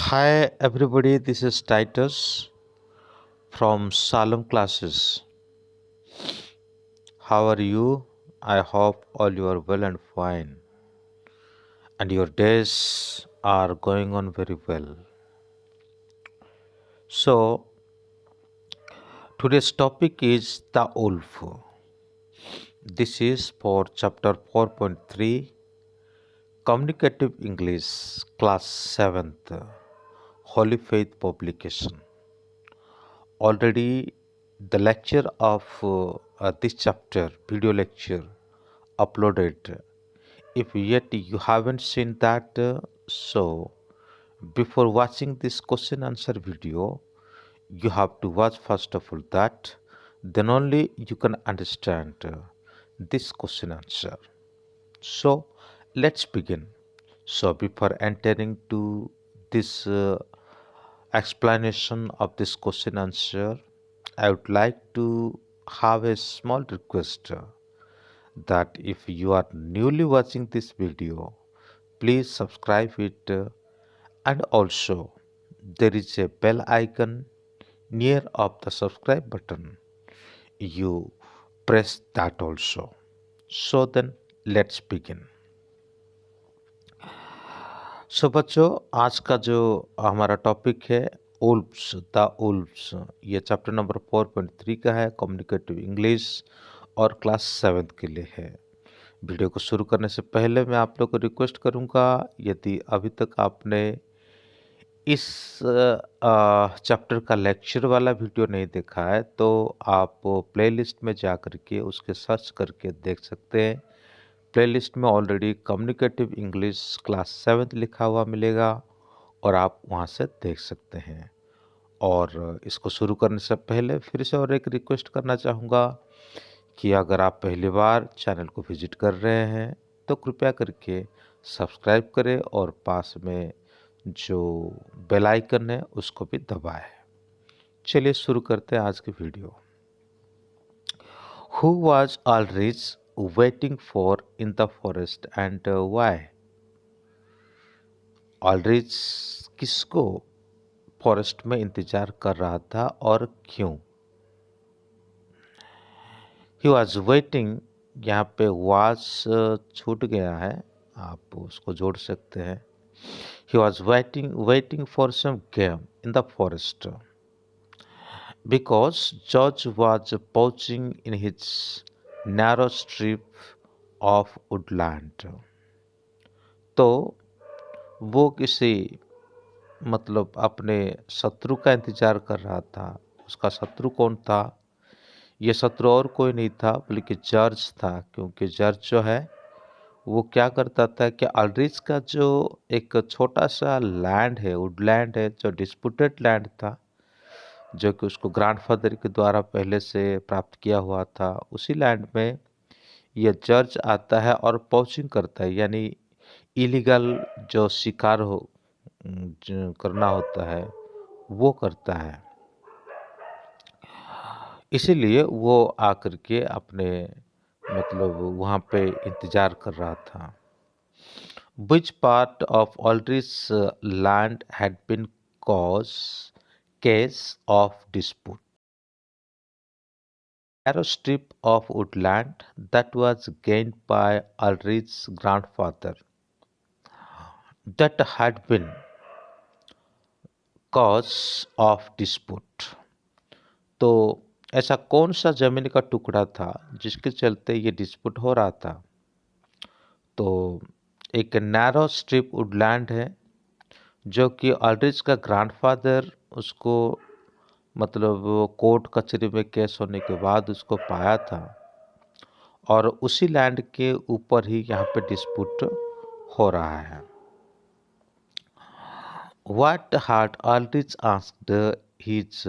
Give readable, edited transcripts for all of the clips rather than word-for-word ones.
Hi everybody, this is Titus from Salem classes. How are you? I hope all you are well and fine and your days are going on very well. So, today's topic is the wolf. This is for chapter 4.3 Communicative English class 7th Holy Faith publication. Already the lecture of this chapter video lecture uploaded. If yet you haven't seen that, so before watching this question answer video, you have to watch first of all that, then only you can understand this question answer. So let's begin. So before entering to this explanation of this question answer, I would like to have a small request that if you are newly watching this video, please subscribe it and also there is a bell icon near of the subscribe button. You press that also. So then let's begin. सो बच्चों आज का जो हमारा topic है उल्फ्स the उल्फ्स ये chapter number 4.3 का है communicative English और क्लास 7 के लिए है। वीडियो को शुरू करने से पहले मैं आप लोग को रिक्वेस्ट करूंगा, यदि अभी तक आपने इस चैप्टर का लेक्चर वाला वीडियो नहीं देखा है तो आप प्लेलिस्ट में जा करके उसके सर्च करके देख सकते हैं। प्लेलिस्ट में ऑलरेडी कम्युनिकेटिव इंग्लिश क्लास 7 लिखा हुआ मिलेगा और आप वहां से देख सकते हैं। और इसको शुरू करने से पहले फिर से और एक रिक्वेस्ट करना चाहूँगा कि अगर आप पहली बार चैनल को विजिट कर रहे हैं तो कृपया करके सब्सक्राइब करें और पास में जो बेल आइकन है उसको भी दबाएं। चलिए शुरू करते हैं आज की video. Who was Ulrich waiting for in the forest and why? Ulrich किसको फॉरेस्ट में इंतजार कर रहा था और क्यों? He was waiting, यहाँ पे was छूट गया है, आप उसको जोड़ सकते हैं। He was waiting for some game in the forest because George was poaching in his narrow strip of woodland. तो वो किसी मतलब अपने शत्रु का इंतजार कर रहा था। उसका शत्रु कौन था? ये शत्रु और कोई नहीं था बल्कि जॉर्ज था, क्योंकि जॉर्ज जो है वो क्या करता था कि अल्ड्रिच का जो एक छोटा सा लैंड है, वुडलैंड है, जो डिस्प्यूटेड लैंड था, जो कि उसको ग्रैंडफादर के द्वारा पहले से प्राप्त किया हुआ था, उसी लैंड में ये जॉर्ज आता है और पॉचिंग करता है, यानी इलीगल जो शिकार जो करना होता है वो करता है। इसीलिए वो आकर के अपने मतलब वहाँ पे इंतजार कर रहा था। Which part of Aldrich's land had been case of dispute? Narrow strip of woodland that was gained by Aldrich's grandfather that had been cause of dispute. तो ऐसा कौन सा जमीन का टुकड़ा था जिसके चलते ये डिस्प्यूट हो रहा था? तो एक नैरो स्ट्रिप वुडलैंड है जो कि ऑल्ड्रिच का ग्रैंडफादर उसको मतलब कोर्ट कचहरी में केस होने के बाद उसको पाया था और उसी लैंड के ऊपर ही यहाँ पे डिस्प्यूट हो रहा है। What had Aldrich asked his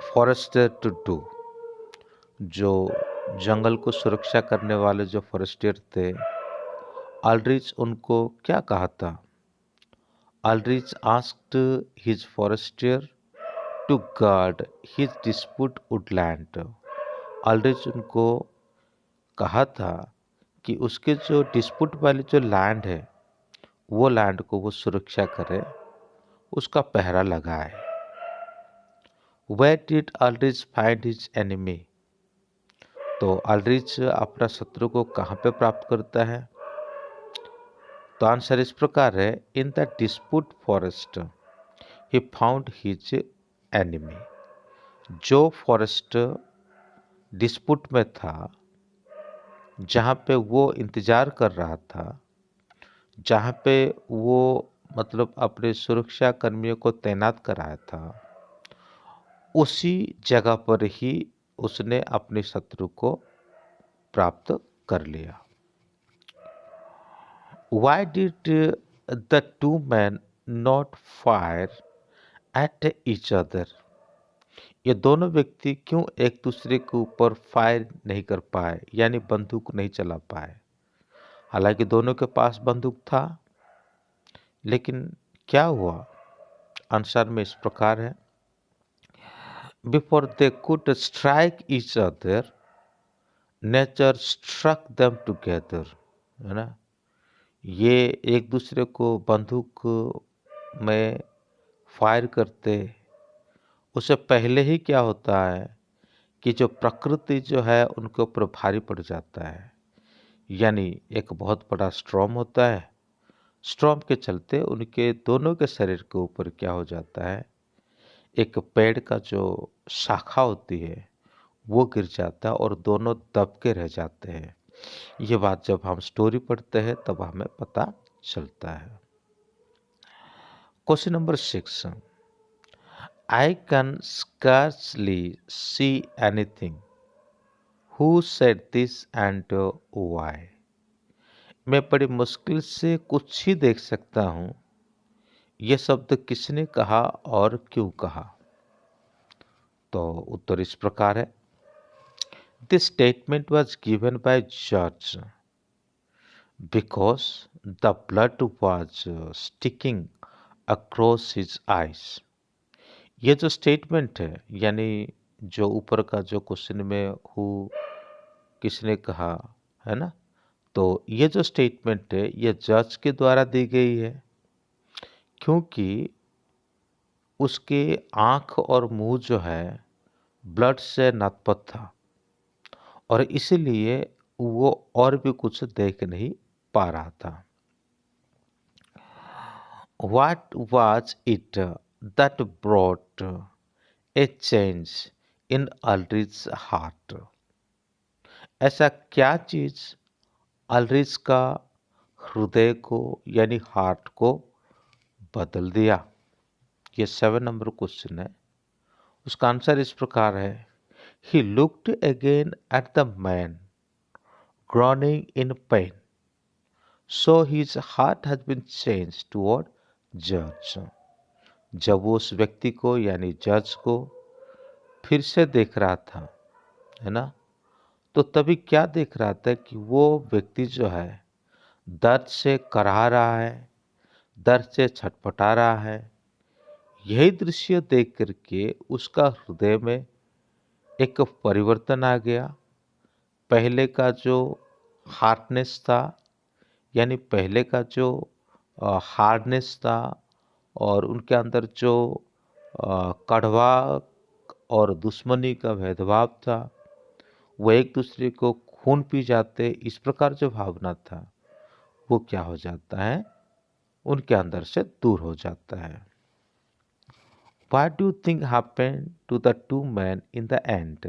forester to do? जो जंगल को सुरक्षा करने वाले जो फॉरेस्टर थे, ऑल्ड्रिच उनको क्या कहा था? Aldrich asked his forester to guard his dispute woodland. Aldrich उनको कहा था कि उसके जो डिस्प्यूट वाली जो लैंड है वो लैंड को वो सुरक्षा करे, उसका पहरा लगाए। Where did Ulrich find his enemy? तो अल्ड्रिच अपना शत्रु को कहाँ पे प्राप्त करता है? तो आंसर इस प्रकार है, in the dispute forest he found his enemy. जो फॉरेस्ट डिस्प्यूट में था, जहाँ पे वो इंतजार कर रहा था, जहाँ पे वो मतलब अपने सुरक्षा कर्मियों को तैनात कराया था, उसी जगह पर ही उसने अपने शत्रु को प्राप्त कर लिया। Why did the two men not fire at each other? ये दोनों व्यक्ति क्यों एक दूसरे के ऊपर फायर नहीं कर पाए, यानी बंदूक नहीं चला पाए? हालांकि दोनों के पास बंदूक था, लेकिन क्या हुआ? आंसर में इस प्रकार है, before they could strike each other nature struck them together. है ना, ये एक दूसरे को बंदूक में फायर करते, उससे पहले ही क्या होता है कि जो प्रकृति जो है उनके ऊपर भारी पड़ जाता है, यानी एक बहुत बड़ा स्ट्रॉम होता है। स्ट्रॉम के चलते उनके दोनों के शरीर के ऊपर क्या हो जाता है, एक पेड़ का जो शाखा होती है वो गिर जाता है और दोनों दब के रह जाते हैं। ये बात जब हम स्टोरी पढ़ते हैं तब हमें पता चलता है। Question number 6, I can scarcely see anything. Who said this and why? मैं बड़ी मुश्किल से कुछ ही देख सकता हूँ, ये शब्द किसने कहा और क्यों कहा? तो उत्तर इस प्रकार है, this statement was given by जज because the blood was sticking across his eyes. ये जो स्टेटमेंट है, यानी जो ऊपर का जो क्वेश्चन में हु किसने कहा, है ना, तो ये जो स्टेटमेंट है ये जज के द्वारा दी गई है, क्योंकि उसके आँख और मुंह जो है ब्लड से नतपत था और इसीलिए वो और भी कुछ देख नहीं पा रहा था। What was it that brought a change in Ulrich's heart? ऐसा क्या चीज अल्ड्रिच का हृदय को यानी हार्ट को बदल दिया? ये 7 नंबर क्वेश्चन है। उसका आंसर इस प्रकार है, he looked again at the man groaning in pain, so his heart has been changed toward judge। जब वो उस व्यक्ति को यानी जज को फिर से देख रहा था, है ना, तो तभी क्या देख रहा था कि वो व्यक्ति जो है दर्द से कराह रहा है, दर्द से छटपटा रहा है। यही दृश्य देख करके उसका हृदय में एक परिवर्तन आ गया। पहले का जो हार्डनेस था, यानी पहले का जो हार्डनेस था और उनके अंदर जो कड़वा और दुश्मनी का भेदभाव था, वो एक दूसरे को खून पी जाते, इस प्रकार जो भावना था वो क्या हो जाता है, उनके अंदर से दूर हो जाता है। What do you think happened to the two men in the end?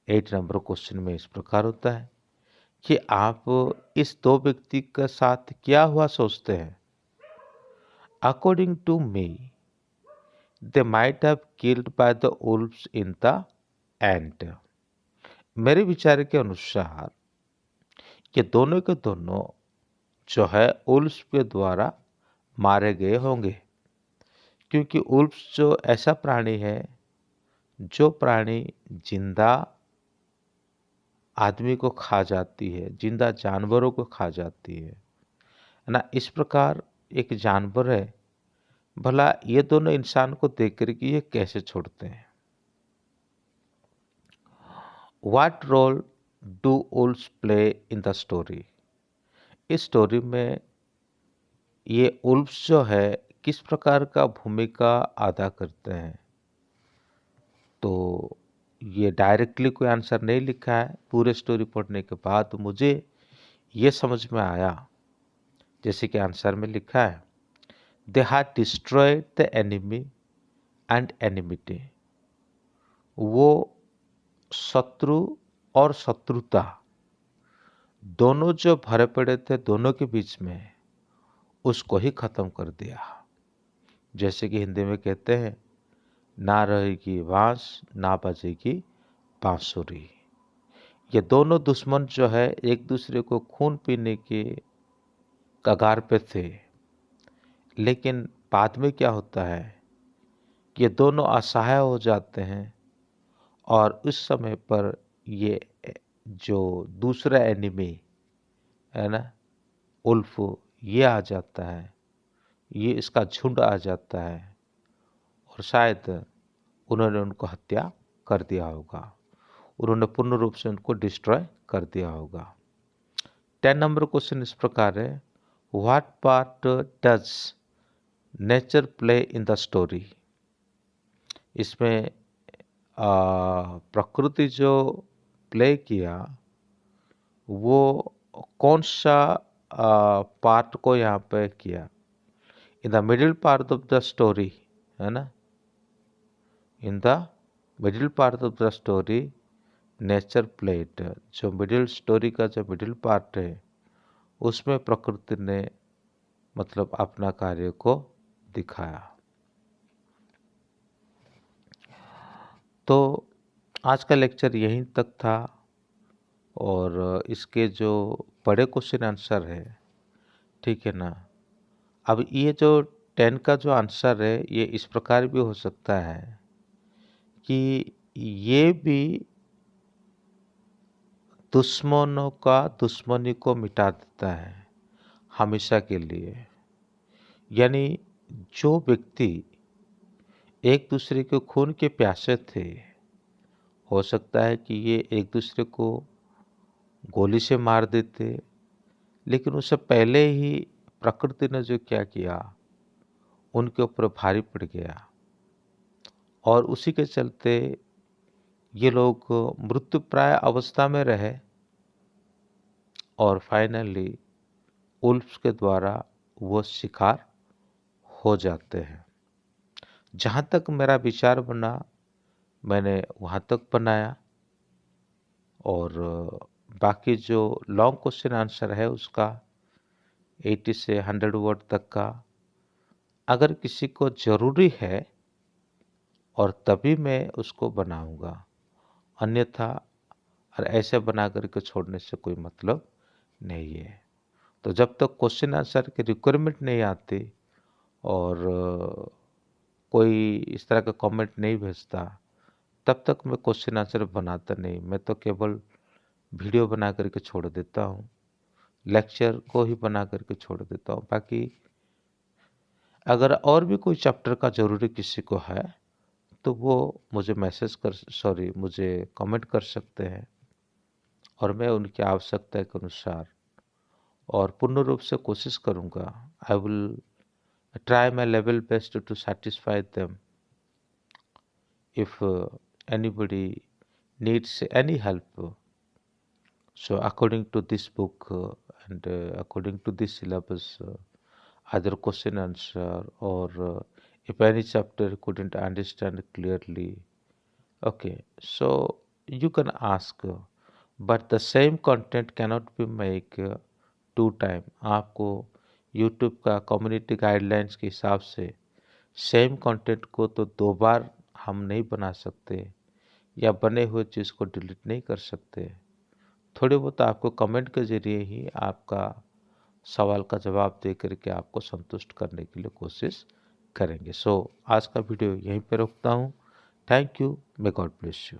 8 number question में इस प्रकार होता है कि आप इस दो व्यक्ति के साथ क्या हुआ सोचते हैं? According to me, they might have killed by the wolves in the end. मेरे विचार के अनुसार ये दोनों के दोनों जो है उल्फ्स के द्वारा मारे गए होंगे, क्योंकि उल्फ्स जो ऐसा प्राणी है जो प्राणी जिंदा आदमी को खा जाती है, जिंदा जानवरों को खा जाती है ना। इस प्रकार एक जानवर है, भला ये दोनों इंसान को देख कर के ये कैसे छोड़ते हैं? What role do wolves play in the story? इस स्टोरी में ये उल्फ्स जो है किस प्रकार का भूमिका अदा करते हैं। तो ये डायरेक्टली कोई आंसर नहीं लिखा है, पूरे स्टोरी पढ़ने के बाद मुझे ये समझ में आया, जैसे कि आंसर में लिखा है, they had destroyed the enemy and enmity. वो शत्रु और शत्रुता दोनों जो भरे पड़े थे दोनों के बीच में, उसको ही खत्म कर दिया। जैसे कि हिंदी में कहते हैं, ना रहेगी बांस ना बजेगी बांसुरी। ये दोनों दुश्मन जो है एक दूसरे को खून पीने के कगार पे थे, लेकिन बाद में क्या होता है, ये दोनों असहाय हो जाते हैं और उस समय पर ये जो दूसरा एनिमी है ना, उल्फ, ये आ जाता है, ये इसका झुंड आ जाता है और शायद उन्होंने उनको हत्या कर दिया होगा, उन्होंने पूर्ण रूप से उनको डिस्ट्रॉय कर दिया होगा। 10 नंबर क्वेश्चन इस प्रकार है, what part does nature play in the story. इसमें प्रकृति जो प्ले किया वो कौन सा पार्ट को यहाँ पे किया। In the middle part of the story, है ना, in the middle part of the story nature played. जो मिडिल स्टोरी का जो मिडिल पार्ट है उसमें प्रकृति ने मतलब अपना कार्य को दिखाया। तो आज का लेक्चर यहीं तक था और इसके जो बड़े क्वेश्चन आंसर है, ठीक है ना। अब ये जो 10 का जो आंसर है ये इस प्रकार भी हो सकता है कि ये भी दुश्मनों का दुश्मनी को मिटा देता है हमेशा के लिए। यानी जो व्यक्ति एक दूसरे के खून के प्यासे थे, हो सकता है कि ये एक दूसरे को गोली से मार देते, लेकिन उससे पहले ही प्रकृति ने जो क्या किया उनके ऊपर भारी पड़ गया और उसी के चलते ये लोग मृत्यु प्राय अवस्था में रहे और फाइनली उल्फ्स के द्वारा वो शिकार हो जाते हैं। जहाँ तक मेरा विचार बना मैंने वहाँ तक बनाया और बाकी जो लॉन्ग क्वेश्चन आंसर है उसका 80 से 100 वर्ड तक का अगर किसी को ज़रूरी है और तभी मैं उसको बनाऊंगा, अन्यथा और ऐसे बना करके छोड़ने से कोई मतलब नहीं है। तो जब तक क्वेश्चन आंसर की रिक्वायरमेंट नहीं आती और कोई इस तरह का कमेंट नहीं भेजता, तब तक मैं क्वेश्चन आंसर बनाता नहीं। मैं तो केवल वीडियो बना करके छोड़ देता हूँ, लेक्चर को ही बना करके छोड़ देता हूँ। बाकी अगर और भी कोई चैप्टर का ज़रूरी किसी को है तो वो मुझे मुझे कमेंट कर सकते हैं और मैं उनकी आवश्यकता के अनुसार और पूर्ण रूप से कोशिश करूँगा। I will try my level best to satisfy them if anybody needs any help. So according to this book and according to this syllabus, either question answer or if any chapter couldn't understand clearly, okay, so you can ask, but the same content cannot be make two time. आपको YouTube का community guidelines के हिसाब से same content को तो दो बार हम नहीं बना सकते या बने हुए चीज़ को डिलीट नहीं कर सकते। थोड़े बहुत आपको कमेंट के ज़रिए ही आपका सवाल का जवाब दे करके आपको संतुष्ट करने के लिए कोशिश करेंगे। सो आज का वीडियो यहीं पे रोकता हूँ। Thank you, may God bless you.